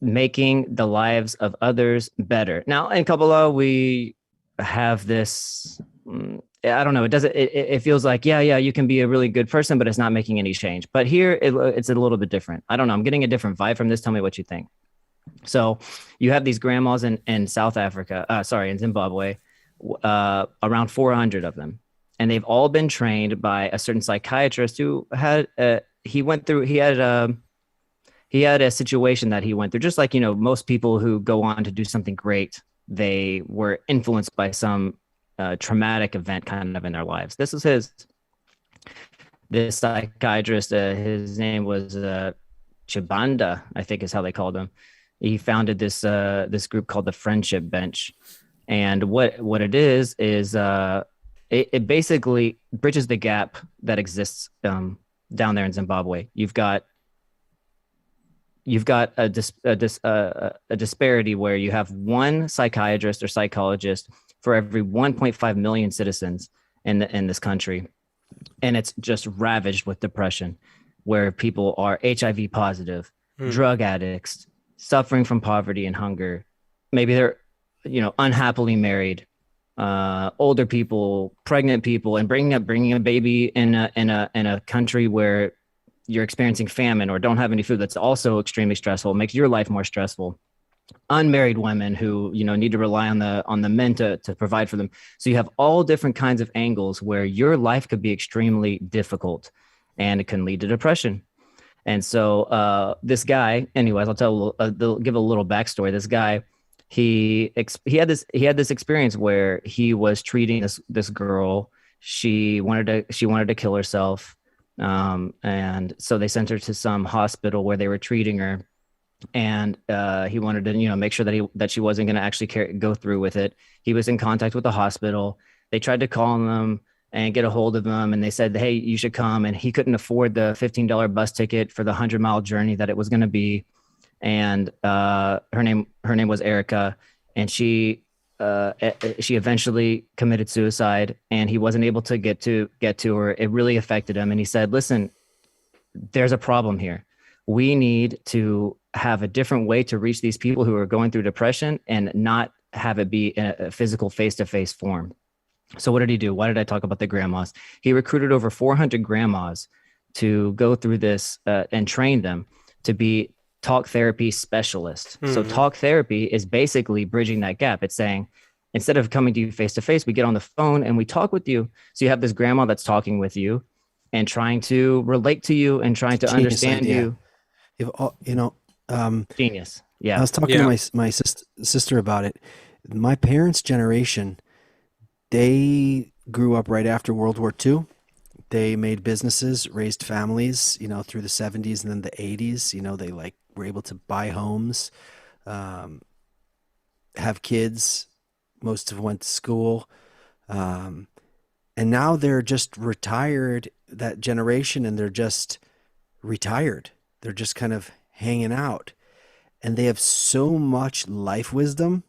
making the lives of others better. Now in Kabbalah, we have this. I don't know. It doesn't. It feels like yeah, you can be a really good person, but it's not making any change. But here, it's a little bit different. I don't know. I'm getting a different vibe from this. Tell me what you think. So, you have these grandmas in South Africa. In Zimbabwe, around 400 of them, and they've all been trained by a certain psychiatrist who had he had a situation that he went through, just like, most people who go on to do something great, they were influenced by some traumatic event kind of in their lives. This psychiatrist, his name was Chibanda, I think is how they called him. He founded this group called the Friendship Bench. And what it is it basically bridges the gap that exists down there in Zimbabwe. You've got a disparity where you have one psychiatrist or psychologist for every 1.5 million citizens in this country, and it's just ravaged with depression, where people are HIV positive, drug addicts, suffering from poverty and hunger. Maybe they're unhappily married, older people, pregnant people, and bringing a baby in a country where you're experiencing famine or don't have any food. That's also extremely stressful. It makes your life more stressful. Unmarried women who need to rely on the men to provide for them. So you have all different kinds of angles where your life could be extremely difficult, and it can lead to depression. And so this guy, anyways, I'll give a little backstory. This guy, he had this experience where he was treating this girl. She wanted to kill herself. And so they sent her to some hospital where they were treating her, and he wanted to make sure that she wasn't going to actually go through with it. He was in contact with the hospital. They tried to call them and get a hold of him, and they said, hey, you should come. And he couldn't afford the $15 bus ticket for the 100-mile journey that it was going to be. And her name was Erica, and she eventually committed suicide, and he wasn't able to get to her. It really affected him. And he said, listen, there's a problem here. We need to have a different way to reach these people who are going through depression and not have it be in a physical face-to-face form. So what did he do? Why did I talk about the grandmas? He recruited over 400 grandmas to go through this and train them to be talk therapy specialists. So talk therapy is basically bridging that gap. It's saying, instead of coming to you face to face, we get on the phone and we talk with you. So you have this grandma that's talking with you and trying to relate to you and trying to understand you. Genius. Yeah. I was talking to my sister about it. My parents' generation, they grew up right after World War II. They made businesses, raised families, through the 70s and then the 80s. They were able to buy homes, have kids. Most of them went to school. And now they're just retired, that generation, and they're just retired. They're just kind of hanging out. And they have so much life wisdom,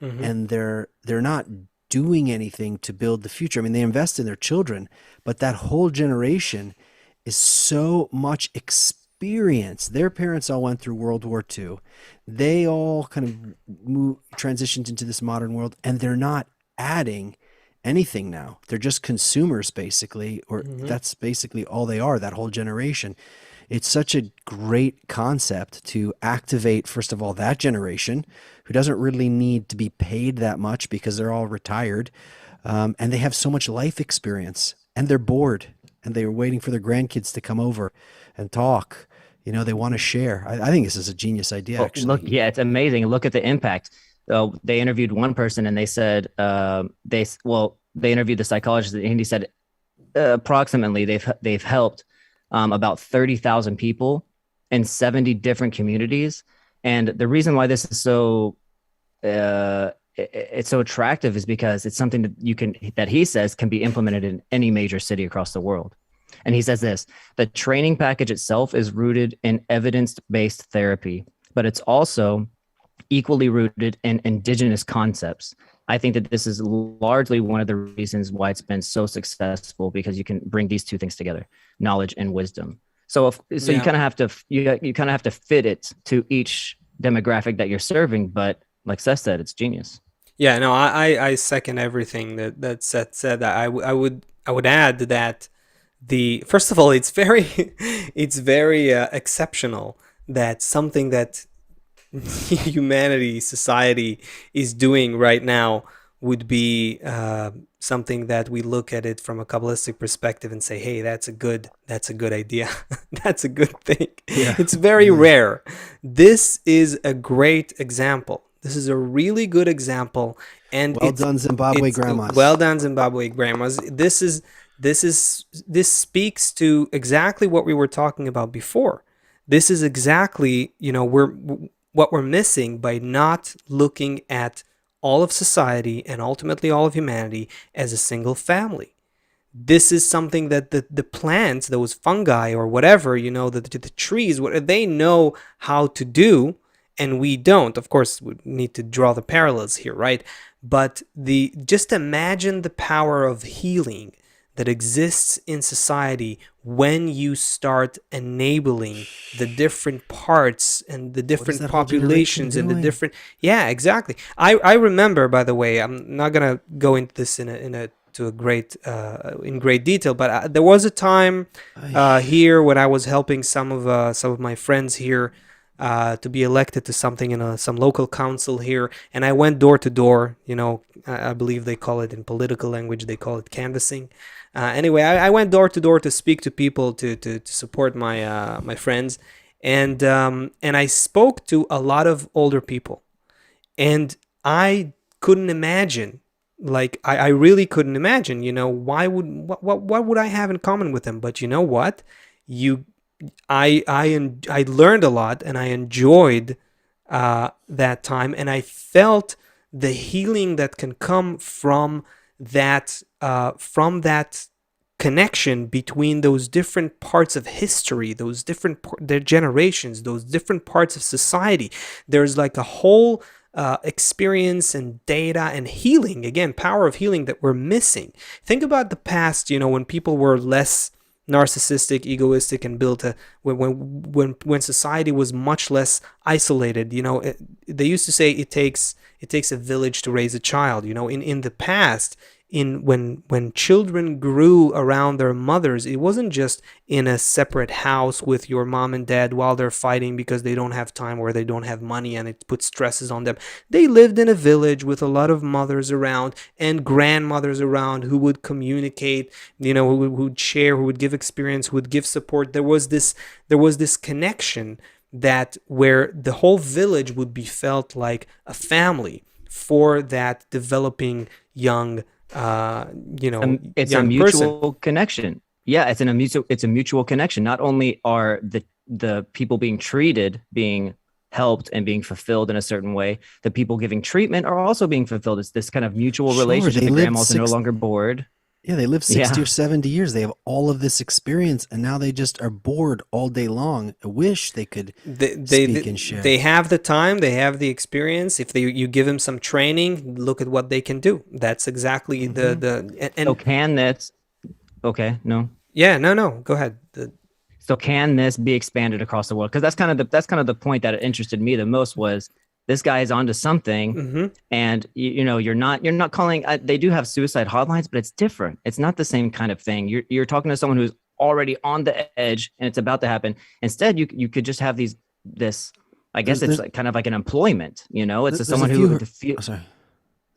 and they're not doing anything to build the future. I mean, they invest in their children, but that whole generation is so much experience. Their parents all went through World War II. They all kind of transitioned into this modern world, and they're not adding anything now. They're just consumers, basically, or that's basically all they are, that whole generation. It's such a great concept to activate, first of all, that generation who doesn't really need to be paid that much because they're all retired. And they have so much life experience, and they're bored, and they're waiting for their grandkids to come over and talk. They want to share. I think this is a genius idea, actually. Look, yeah, it's amazing. Look at the impact. They interviewed one person, and they said, they interviewed the psychologist, and he said, approximately they've helped about 30,000 people in 70 different communities. And the reason why this is so it's so attractive is because it's something that that he says can be implemented in any major city across the world. And he says this: the training package itself is rooted in evidence-based therapy, but it's also equally rooted in indigenous concepts. I think that this is largely one of the reasons why it's been so successful, because you can bring these two things together, knowledge and wisdom. So you Yeah. kind of have to you kind of have to fit it to each demographic that you're serving. But like Seth said, it's genius. Yeah, no, I second everything that Seth said. I would add that the first of all, it's very it's very exceptional that something that humanity, society is doing right now would be something that we look at it from a Kabbalistic perspective and say, hey, that's a good idea. That's a good thing. Yeah. It's very Yeah. rare. This is a great example. This is a really good example, and Well done, Zimbabwe it's grandmas. well done, Zimbabwe grandmas. This speaks to exactly what we were talking about before. This is exactly, we're what we're missing by not looking at all of society and ultimately all of humanity as a single family. This is something that the plants, those fungi or whatever, the trees, what they know how to do, and we don't. Of course, we need to draw the parallels here, right? But the just imagine the power of healing that exists in society when you start enabling the different parts and the What is different that whole generation populations and the doing? different. Yeah, exactly. I remember, by the way, I'm not gonna go into this in a to a great in great detail, but there was a time Ay. here when I was helping some of my friends here to be elected to something in some local council here, and I went door to door. I believe they call it in political language, they call it canvassing. Anyway, I went door to door to speak to people to support my friends, and I spoke to a lot of older people, and I couldn't imagine, like I really couldn't imagine, why would what would I have in common with them? But you know what, you I learned a lot, and I enjoyed that time, and I felt the healing that can come from that connection between those different parts of history, those different their generations, those different parts of society. There's like a whole experience and data and healing, again, power of healing that we're missing. Think about the past, when people were less narcissistic, egoistic, and built a when society was much less isolated. They used to say it takes a village to raise a child. In the past, in when children grew around their mothers, it wasn't just in a separate house with your mom and dad while they're fighting because they don't have time or they don't have money, and it puts stresses on them. They lived in a village with a lot of mothers around and grandmothers around who would communicate, who would share, who would give experience, who would give support. There was this connection that where the whole village would be felt like a family for that developing young It's a young person. mutual connection. Yeah, it's a mutual connection. Not only are the people being treated being helped and being fulfilled in a certain way, the people giving treatment are also being fulfilled. It's this kind of mutual Sure, relationship. they The lived grandmas are no longer bored. yeah, they live 60 or Yeah. 70 years. They have all of this experience, and now they just are bored all day long. I wish they could they, they speak and they share. have the time, they have the experience. If you give them some training, look at what they can do. That's exactly Hmm. So and can this? Okay, no. yeah, no, go ahead. So can this be expanded across the world? Because that's kind of the point that interested me the most was this guy is onto something, Hmm. and you're not calling. They do have suicide hotlines, but it's different. It's not the same kind of thing. You're talking to someone who's already on the edge and it's about to happen. Instead, you could just have this. I guess it's There's like kind of like an employment. It's there's a someone few. who the few. Oh,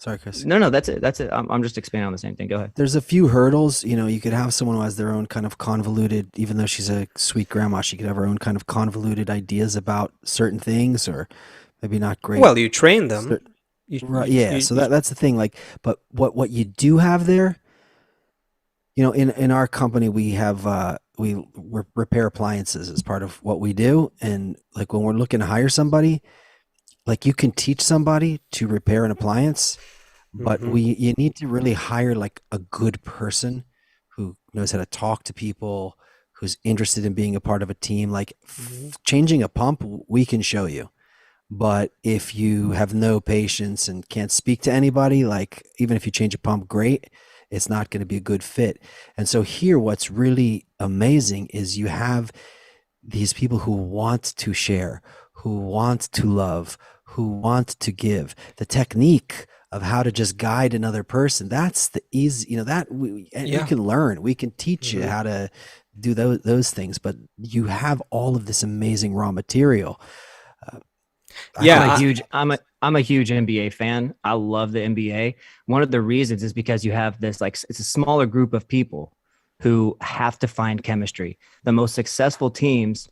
sorry, Chris. No, that's it. That's it. I'm just expanding on the same thing. Go ahead. There's a few hurdles. You could have someone who has their own kind of convoluted, even though she's a sweet grandma, she could have her own kind of convoluted ideas about certain things, or maybe not great. Well, you train them. cer- you, Right? you, Yeah. you, So you that's the thing. Like, but what you do have there, in our company, we have we repair appliances as part of what we do, and like when we're looking to hire somebody, like you can teach somebody to repair an appliance, but Mm-hmm. you need to really hire like a good person who knows how to talk to people, who's interested in being a part of a team. Like Mm-hmm. changing a pump, we can show you. But if you have no patience and can't speak to anybody, like even if you change a pump, great, it's not going to be a good fit. And so here, what's really amazing is you have these people who want to share, who want to love, who want to give. The technique of how to just guide another person, that's the easy, that and you Yeah. can learn. We can teach you Mm-hmm. how to do those things, but you have all of this amazing raw material. Uh, I I'm think a Yeah. it's huge I'm a huge NBA fan. I love the NBA. One of the reasons is because you have this like it's a smaller group of people who have to find chemistry. The most successful teams,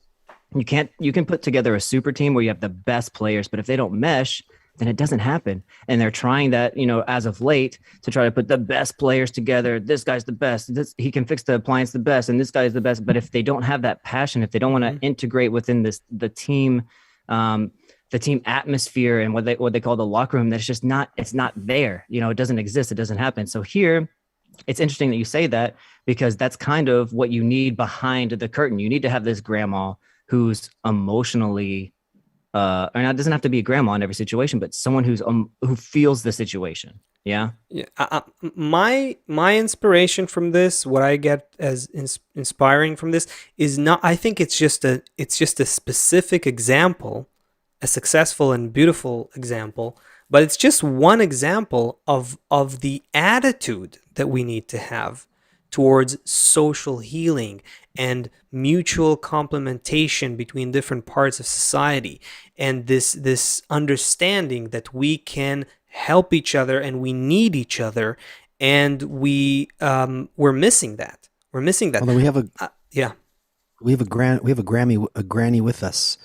you can put together a super team where you have the best players, but if they don't mesh, then it doesn't happen. And they're trying that, as of late to try to put the best players together. This guy's the best. He can fix the appliance the best, and this guy's the best. But if they don't have that passion, if they don't want to Mm-hmm. integrate within um, the team atmosphere and what they call the locker room, that's just not it's not there. It doesn't exist. It doesn't happen. So here, it's interesting that you say that because that's kind of what you need behind the curtain. You need to have this grandma who's emotionally or not, it doesn't have to be a grandma in every situation, but someone who feels the situation. Yeah. Yeah, my inspiration from this, what I get as inspiring from this, is not. I think it's just a specific example, a successful and beautiful example, but it's just one example of the attitude that we need to have towards social healing and mutual complementation between different parts of society, and this understanding that we can help each other and we need each other, and we're missing that. We're missing that. although Yeah. we have a granny with us.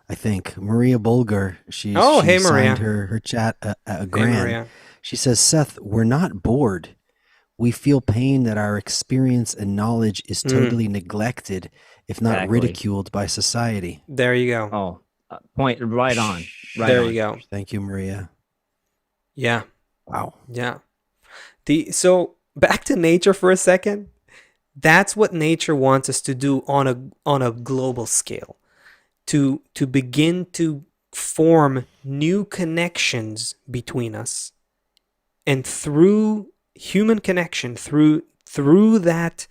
I think Maria Bulger. Oh, She hey signed Maria. her chat a Hey gran. Maria. She says, Seth, we're not bored. We feel pain that our experience and knowledge is Mm, totally neglected, if not Exactly. ridiculed by society. there you go. Oh, point right on. Right There you on. go. Thank you, Maria. Yeah. Wow. Yeah. So back to nature for a second. That's what nature wants us to do on a global scale. To begin to form new connections between us, and through human connection, through that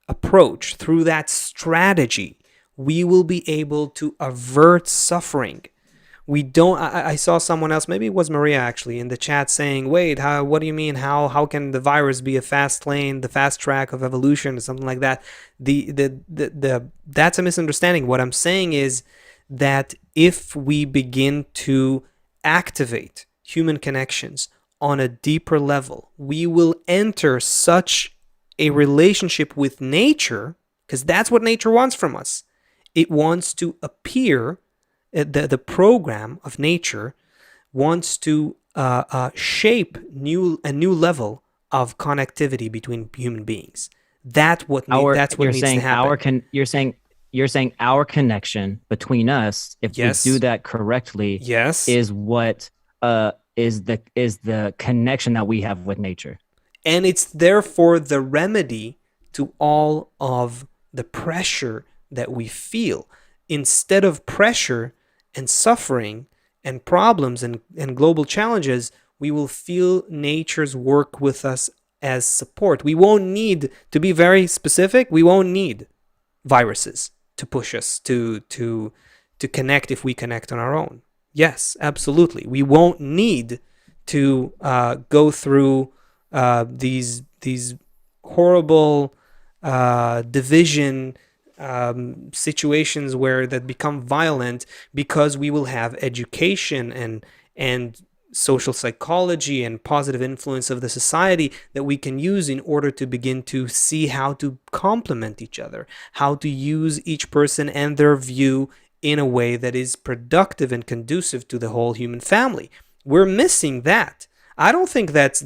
approach, through that strategy, we will be able to avert suffering. We don't. I saw someone else, maybe it was Maria actually, in the chat saying, "Wait, how? What do you mean? How can the virus be a fast lane, the fast track of evolution, or something like that?" That's a misunderstanding. What I'm saying is that if we begin to activate human connections on a deeper level, we will enter such a relationship with nature, because that's what nature wants from us. It wants to appear, the program of nature wants to shape a new level of connectivity between human beings. Our That's what needs to happen. You're saying our connection between us, if we do Yes, that correctly, yes, is what is the connection that we have with nature. and it's therefore the remedy to all of the pressure that we feel. Instead of pressure and suffering and problems and global challenges, we will feel nature's work with us as support. We won't need, to be very specific, we won't need viruses to push us to connect if we connect on our own. Yes, absolutely. We won't need to go through these horrible division situations where that become violent, because we will have education and social psychology and positive influence of the society that we can use in order to begin to see how to complement each other, how to use each person and their view in a way that is productive and conducive to the whole human family. We're missing that. I don't think that's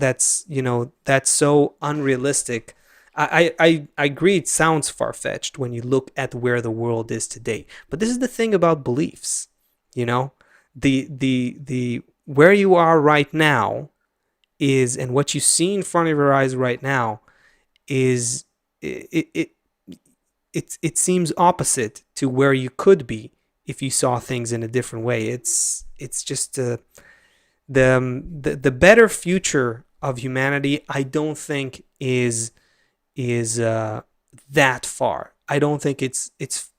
so unrealistic. I agree it sounds far-fetched when you look at where the world is today. But this is the thing about beliefs. You know, the where you are right now is, and what you see in front of your eyes right now is, it it seems opposite to where you could be if you saw things in a different way. It's just the better future of humanity. I don't think is that far. I don't think it's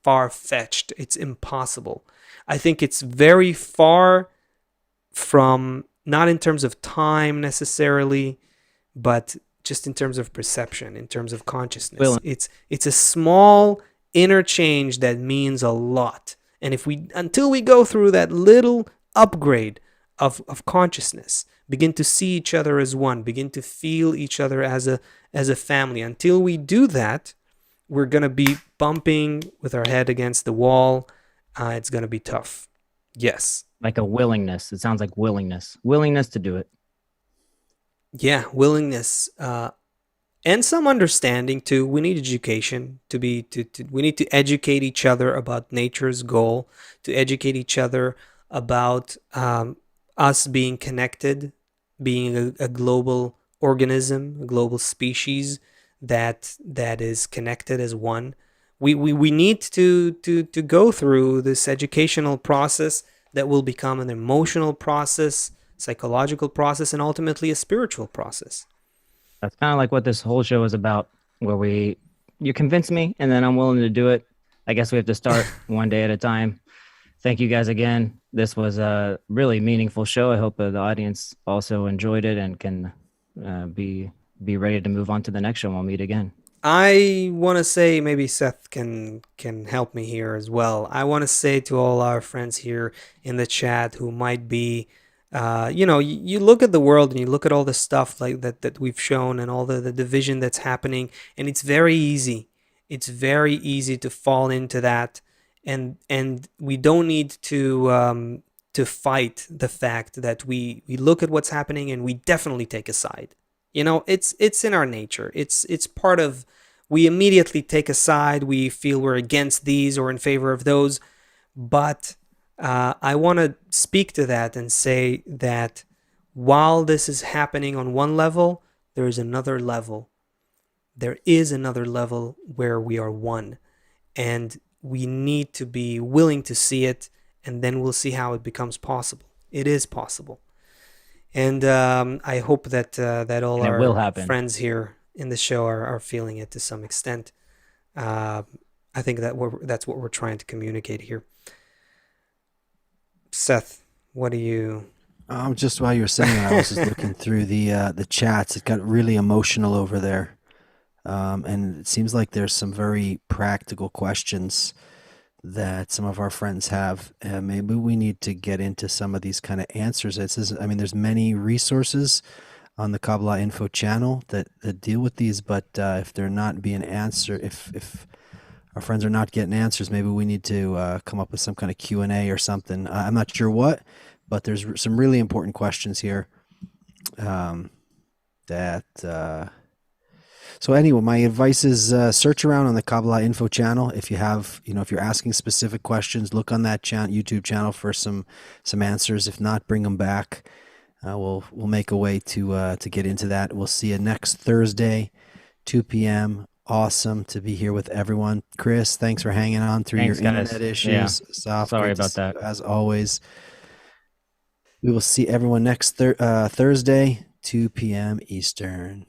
far fetched. It's impossible. I think it's very far from, not in terms of time necessarily, but just in terms of perception, in terms of consciousness. Will It's a small interchange that means a lot. And if we, until we go through that little upgrade of consciousness, begin to see each other as one, begin to feel each other as a family, until we do that, we're gonna be bumping with our head against the wall. It's gonna be tough. Yes. like a willingness. It sounds like willingness to do it. Yeah, willingness, and some understanding too. We need education to we need to educate each other about nature's goal, to educate each other about us being connected, being a global organism, a global species that is connected as one. We need to go through this educational process that will become an emotional process, psychological process, and ultimately a spiritual process. That's kind of like what this whole show is about, where you convince me and then I'm willing to do it. I guess we have to start one day at a time. Thank you guys again. This was a really meaningful show. I hope the audience also enjoyed it and can be ready to move on to the next show. We'll meet again. I want to say, maybe Seth can help me here as well. I want to say to all our friends here in the chat who might be, you look at the world and you look at all the stuff like that we've shown, and all the division that's happening, and it's very easy. It's very easy to fall into that, and we don't need to fight the fact that we look at what's happening and we definitely take a side. It's in our nature. It's part of, we immediately take a side. We feel we're against these or in favor of those. But I want to speak to that and say that while this is happening on one level, there is another level. There is another level where we are one, and we need to be willing to see it, and then we'll see how it becomes possible. It is possible. And I hope that all And it will our happen. friends here in the show are feeling it to some extent. Uh, I think that's what we're trying to communicate here. Seth, what do you? Just while you were saying that, I was just looking through the chats. It got really emotional over there, and it seems like there's some very practical questions that some of our friends have. Maybe we need to get into some of these kind of answers. I mean, there's many resources on the Kabbalah Info channel that deal with these, but if they're not being answered, if our friends are not getting answers, maybe we need to come up with some kind of Q&A or something. I'm not sure what, but there's some really important questions here that so anyway, my advice is search around on the Kabbalah Info channel. If you have, if you're asking specific questions, look on that YouTube channel for some answers. If not, bring them back. We'll make a way to get into that. We'll see you next Thursday, 2 p.m. Awesome to be here with everyone. Chris, thanks for hanging on through Thanks, your guys. internet issues. Yeah. Saf, Sorry good to about see that. you, as always. We will see everyone next Thursday, 2 p.m. Eastern.